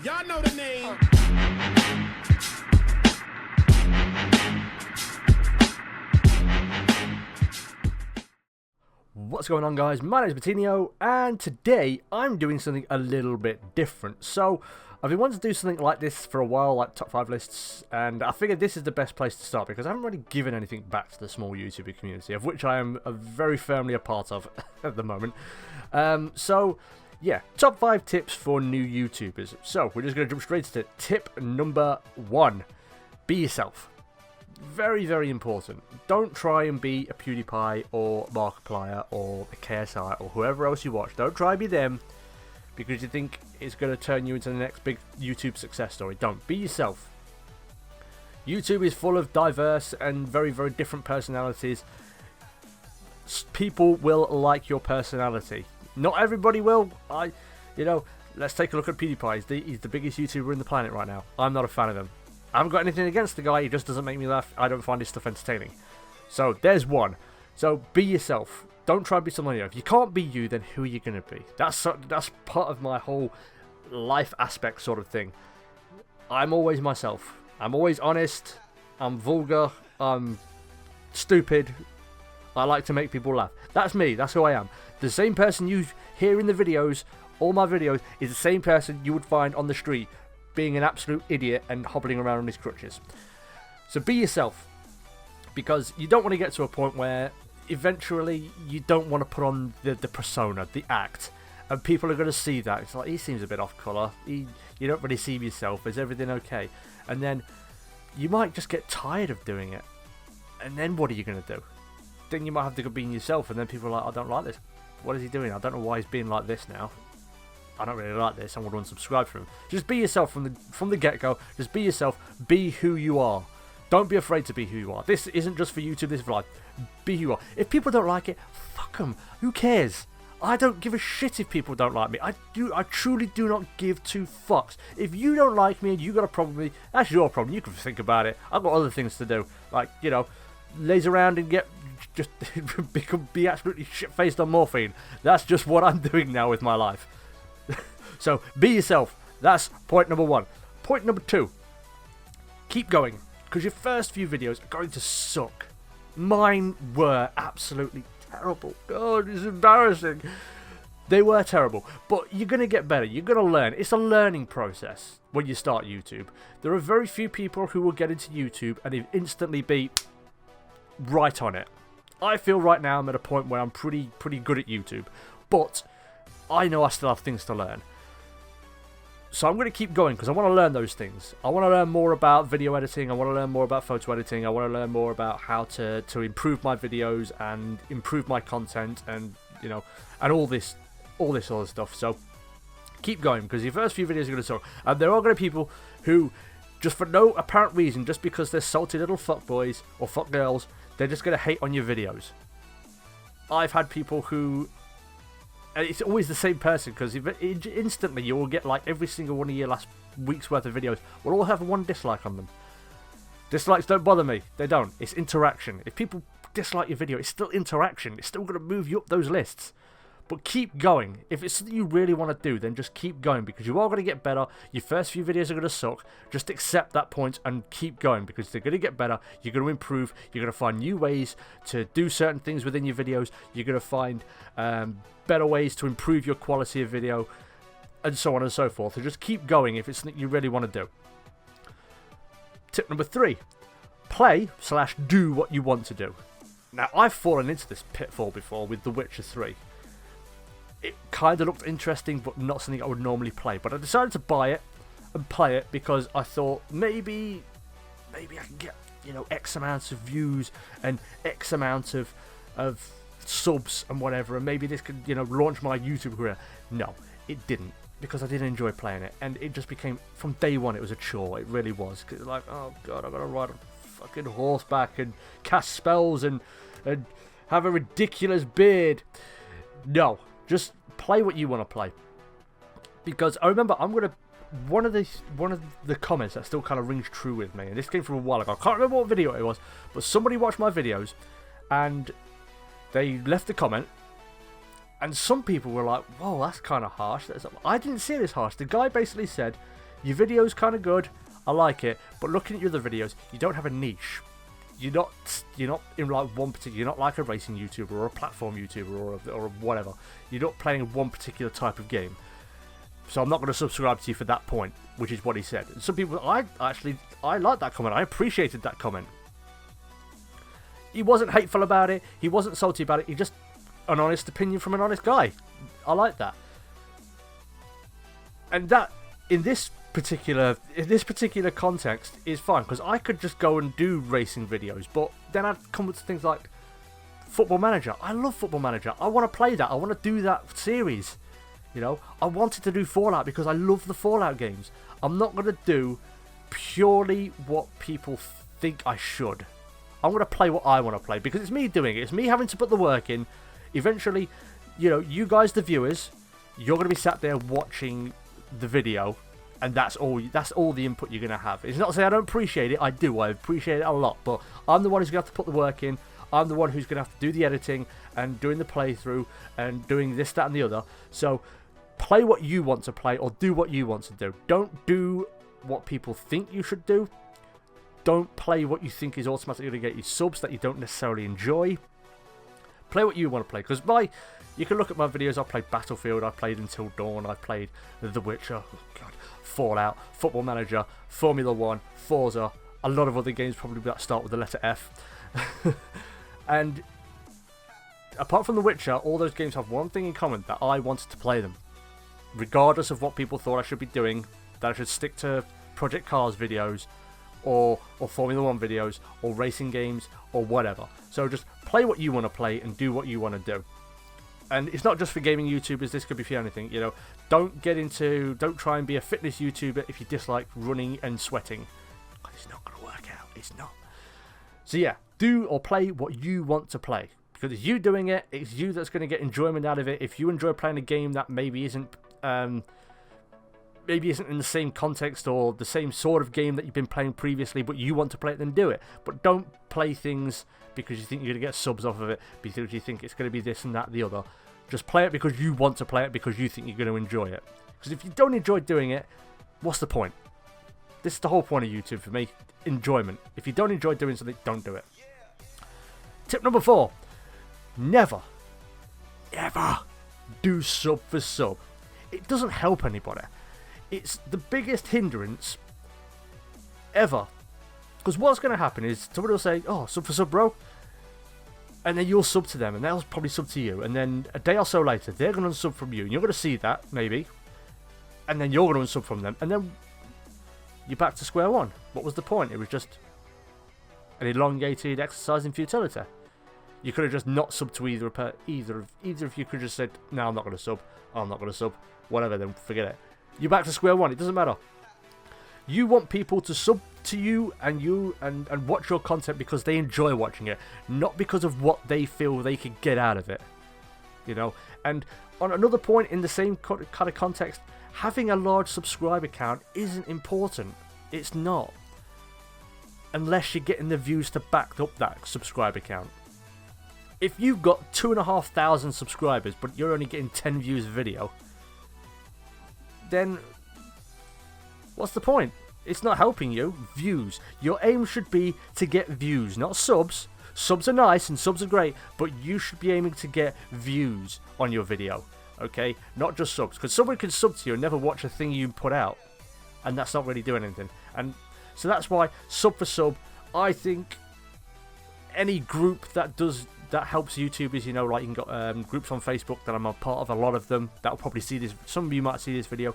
Y'all know the name. What's going on, guys? My name is Mattinho, and today I'm doing something a little bit different. So, I've been wanting to do something like this for a while, like top 5 lists, and I figured this is the best place to start because I haven't really given anything back to the small YouTuber community, of which I am very firmly a part of at the moment. Yeah, top 5 tips for new YouTubers. So, we're just going to jump straight to tip number 1. Be yourself. Very, very important. Don't try and be a PewDiePie or Markiplier or a KSI or whoever else you watch. Don't try and be them because you think it's going to turn you into the next big YouTube success story. Don't. Be yourself. YouTube is full of diverse and very, very different personalities. People will like your personality. Not everybody will. Let's take a look at PewDiePie. He's the biggest YouTuber in the planet right now. I'm not a fan of him. I haven't got anything against the guy, he just doesn't make me laugh. I don't find his stuff entertaining. So, there's one. So, be yourself. Don't try and be someone else. If you can't be you, then who are you going to be? That's part of my whole life aspect sort of thing. I'm always myself. I'm always honest. I'm vulgar. I'm stupid. I like to make people laugh. That's me. That's who I am. The same person you hear in the videos, all my videos, is the same person you would find on the street being an absolute idiot and hobbling around on his crutches. So be yourself, because you don't want to get to a point where eventually you don't want to put on the persona, the act, and people are going to see that. It's like, he seems a bit off colour, you don't really see yourself, is everything okay? And then you might just get tired of doing it, and then what are you going to do? Then you might have to go being yourself, and then people are like, I don't like this. What is he doing? I don't know why he's being like this now. I don't really like this. I'm going to unsubscribe from him. Just be yourself from the get-go. Just be yourself. Be who you are. Don't be afraid to be who you are. This isn't just for YouTube. This is for life. Be who you are. If people don't like it, fuck them. Who cares? I don't give a shit if people don't like me. I truly do not give two fucks. If you don't like me and you got a problem with me, that's your problem. You can think about it. I've got other things to do. Like, laze around and be absolutely shit-faced on morphine. That's just what I'm doing now with my life. So, be yourself. That's point number 1. Point number 2. Keep going, because your first few videos are going to suck. Mine were absolutely terrible. God, it's embarrassing. They were terrible, but you're going to get better. You're going to learn. It's a learning process when you start YouTube. There are very few people who will get into YouTube and instantly be right on it. I feel right now I'm at a point where I'm pretty good at YouTube, but I know I still have things to learn. So I'm going to keep going because I want to learn those things. I want to learn more about video editing. I want to learn more about photo editing. I want to learn more about how to improve my videos and improve my content and, and all this other stuff. So keep going, because your first few videos are going to suck. And there are going to be people who, just for no apparent reason, just because they're salty little fuckboys or fuckgirls, they're just going to hate on your videos. I've had people who... And it's always the same person, because instantly you will get like every single one of your last week's worth of videos will all have one dislike on them. Dislikes don't bother me. They don't. It's interaction. If people dislike your video, it's still interaction. It's still going to move you up those lists. But keep going. If it's something you really want to do, then just keep going, because you are going to get better. Your first few videos are going to suck. Just accept that point and keep going, because they're going to get better. You're going to improve. You're going to find new ways to do certain things within your videos. You're going to find better ways to improve your quality of video, and so on and so forth. So just keep going if it's something you really want to do. Tip number 3. Play/do what you want to do. Now, I've fallen into this pitfall before with The Witcher 3. It kind of looked interesting, but not something I would normally play. But I decided to buy it and play it because I thought maybe I can get, X amount of views and X amount of subs and whatever, and maybe this could, launch my YouTube career. No, it didn't, because I didn't enjoy playing it, and it just became, from day one, it was a chore. It really was. Cause like, oh god, I gotta ride a fucking horseback and cast spells and have a ridiculous beard. No. Just play what you want to play. Because I remember one of the comments that still kind of rings true with me, and this came from a while ago. I can't remember what video it was, but somebody watched my videos and they left a comment, and some people were like, whoa, that's kind of harsh. I didn't see it as harsh. The guy basically said Your video's kind of good, I like it, but looking at your other videos, you don't have a niche. You're not in like one particular. You're not like a racing YouTuber or a platform YouTuber or whatever. You're not playing one particular type of game. So I'm not going to subscribe to you for that point, which is what he said. And some people, I like that comment. I appreciated that comment. He wasn't hateful about it. He wasn't salty about it. He just an honest opinion from an honest guy. I like that. And that in this particular context is fine, because I could just go and do racing videos, but then I'd come with things like Football Manager. I love Football Manager. I want to play that. I want to do that series. You know, I wanted to do Fallout because I love the Fallout games. I'm not going to do purely what people think I should. I'm going to play what I want to play because it's me doing it. It's me having to put the work in. Eventually, you know, you guys, the viewers, you're going to be sat there watching the video, and that's all the input you're going to have. It's not to say I don't appreciate it. I do. I appreciate it a lot, but I'm the one who's going to have to put the work in. I'm the one who's going to have to do the editing and doing the playthrough and doing this, that, and the other. So play what you want to play or do what you want to do. Don't do what people think you should do. Don't play what you think is automatically going to get you subs that you don't necessarily enjoy. Play what you want to play. Because you can look at my videos. I played Battlefield. I played Until Dawn. I played The Witcher. Oh God, Fallout. Football Manager. Formula 1. Forza. A lot of other games probably that start with the letter F. And apart from The Witcher, all those games have one thing in common, that I wanted to play them. Regardless of what people thought I should be doing, that I should stick to Project Cars videos, or Formula 1 videos, or racing games, or whatever. So just play what you want to play and do what you want to do. And it's not just for gaming YouTubers, this could be for anything, you know. Don't try and be a fitness YouTuber if you dislike running and sweating. It's not going to work out, it's not. So yeah, do or play what you want to play. Because it's you doing it, it's you that's going to get enjoyment out of it. If you enjoy playing a game that maybe isn't in the same context or the same sort of game that you've been playing previously, but you want to play it, then do it. But don't play things because you think you're going to get subs off of it, because you think it's going to be this and that and the other. Just play it because you want to play it, because you think you're going to enjoy it. Because if you don't enjoy doing it, what's the point? This is the whole point of YouTube for me. Enjoyment. If you don't enjoy doing something, don't do it. Tip number 4. Never, ever do sub for sub. It doesn't help anybody. It's the biggest hindrance ever. Because what's going to happen is somebody will say, oh, sub for sub, bro. And then you'll sub to them, and they'll probably sub to you. And then a day or so later, they're going to unsub from you. And you're going to see that, maybe. And then you're going to unsub from them. And then you're back to square one. What was the point? It was just an elongated exercise in futility. You could have just not subbed to either of you. Could have just said, no, I'm not going to sub. I'm not going to sub. Whatever, then forget it. You're back to square one. It doesn't matter. You want people to sub to you and watch your content because they enjoy watching it, not because of what they feel they could get out of it. You know? And on another point in the same kind of context, having a large subscriber count isn't important. It's not. Unless you're getting the views to back up that subscriber count. If you've got 2,500 subscribers but you're only getting 10 views a video, then what's the point? It's not helping you. Views. Your aim should be to get views, not subs. Subs are nice and subs are great, but you should be aiming to get views on your video, okay? Not just subs, because someone can sub to you and never watch a thing you put out, and that's not really doing anything. And so that's why sub for sub, I think any group that helps YouTubers, you know, like you can got groups on Facebook that I'm a part of, a lot of them that will probably see this. Some of you might see this video.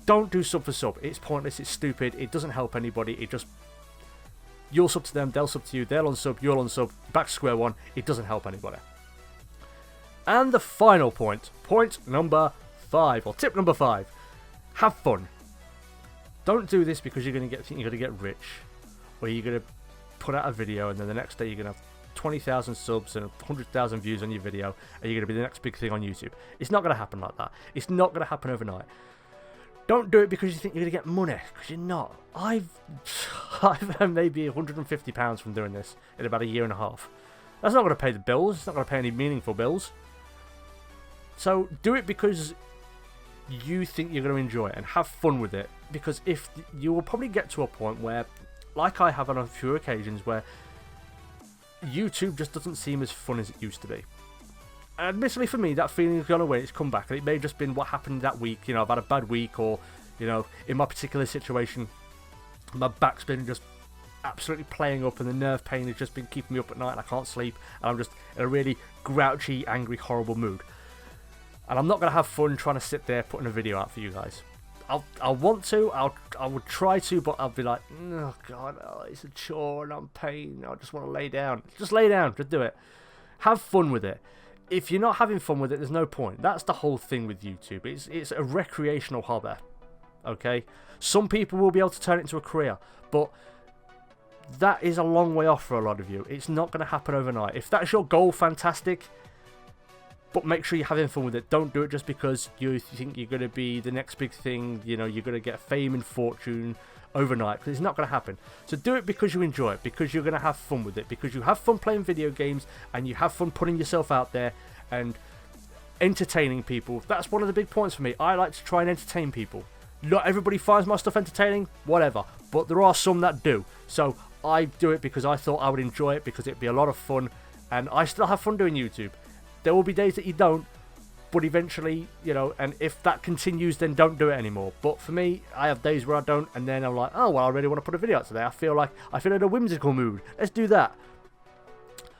Don't do sub for sub. It's pointless. It's stupid. It doesn't help anybody. It just, you'll sub to them, they'll sub to you, they'll unsub, you'll unsub, back to square one. It doesn't help anybody. And the final point number 5, or tip number 5, have fun. Don't do this because you're going to think you're going to get rich, or you're going to put out a video and then the next day you're going to have 20,000 subs and 100,000 views on your video and you're going to be the next big thing on YouTube. It's not going to happen like that. It's not going to happen overnight. Don't do it because you think you're going to get money, because you're not. I've earned maybe £150 from doing this in about a year and a half. That's not going to pay the bills. It's not going to pay any meaningful bills. So do it because you think you're going to enjoy it and have fun with it, because if you will probably get to a point where, like I have on a few occasions, where YouTube just doesn't seem as fun as it used to be. And admittedly for me, that feeling has gone away, it's come back, and it may have just been what happened that week. You know, I've had a bad week, or, you know, in my particular situation, my back's been just absolutely playing up, and the nerve pain has just been keeping me up at night, and I can't sleep, and I'm just in a really grouchy, angry, horrible mood. And I'm not going to have fun trying to sit there putting a video out for you guys. I'll want to, I would try to, but I'll be like, oh god, it's a chore and I'm pain, I just want to lay down. Just lay down, just do it. Have fun with it. If you're not having fun with it, there's no point. That's the whole thing with YouTube. It's a recreational hobby, okay? Some people will be able to turn it into a career, but that is a long way off for a lot of you. It's not going to happen overnight. If that's your goal, fantastic. But make sure you're having fun with it. Don't do it just because you think you're going to be the next big thing. You know, you're going to get fame and fortune overnight. Because it's not going to happen. So do it because you enjoy it. Because you're going to have fun with it. Because you have fun playing video games. And you have fun putting yourself out there. And entertaining people. That's one of the big points for me. I like to try and entertain people. Not everybody finds my stuff entertaining. Whatever. But there are some that do. So I do it because I thought I would enjoy it. Because it'd be a lot of fun. And I still have fun doing YouTube. There will be days that you don't, but eventually, you know, and if that continues, then don't do it anymore. But for me, I have days where I don't, and then I'm like, oh, well, I really want to put a video out today. I feel in a whimsical mood. Let's do that.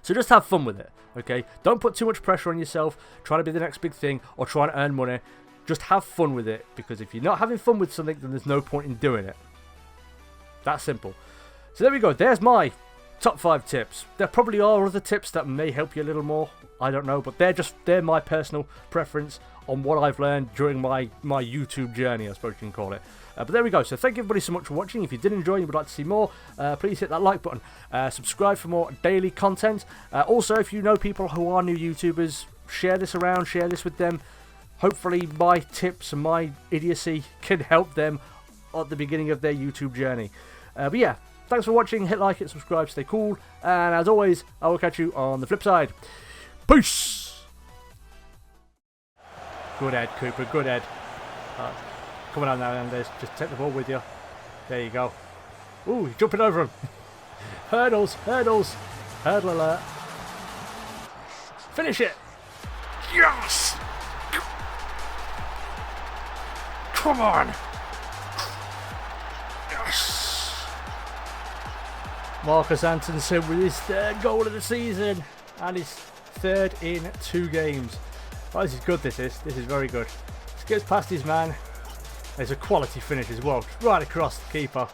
So just have fun with it, okay? Don't put too much pressure on yourself, trying to be the next big thing, or trying to earn money. Just have fun with it, because if you're not having fun with something, then there's no point in doing it. That simple. So there we go. There's my top 5 tips. There probably are other tips that may help you a little more. I don't know, but they're my personal preference on what I've learned during my YouTube journey, I suppose you can call it. But there we go. So thank you everybody so much for watching. If you did enjoy and you would like to see more, please hit that like button. Subscribe for more daily content. Also, if you know people who are new YouTubers, share this around, share this with them. Hopefully my tips and my idiocy can help them at the beginning of their YouTube journey. But yeah, thanks for watching. Hit like, hit subscribe, stay cool. And as always, I will catch you on the flip side. Peace! Good head, Cooper, good head. Coming on now, and just take the ball with you. There you go. Ooh, he's jumping over him. Hurdles, hurdles. Hurdle alert. Finish it! Yes! Come on! Yes! Marcus Antonsen with his 3rd goal of the season. And his 3rd in 2 games. Oh, this is good, this is. This is very good. Just gets past his man. There's a quality finish as well. Right across the keeper.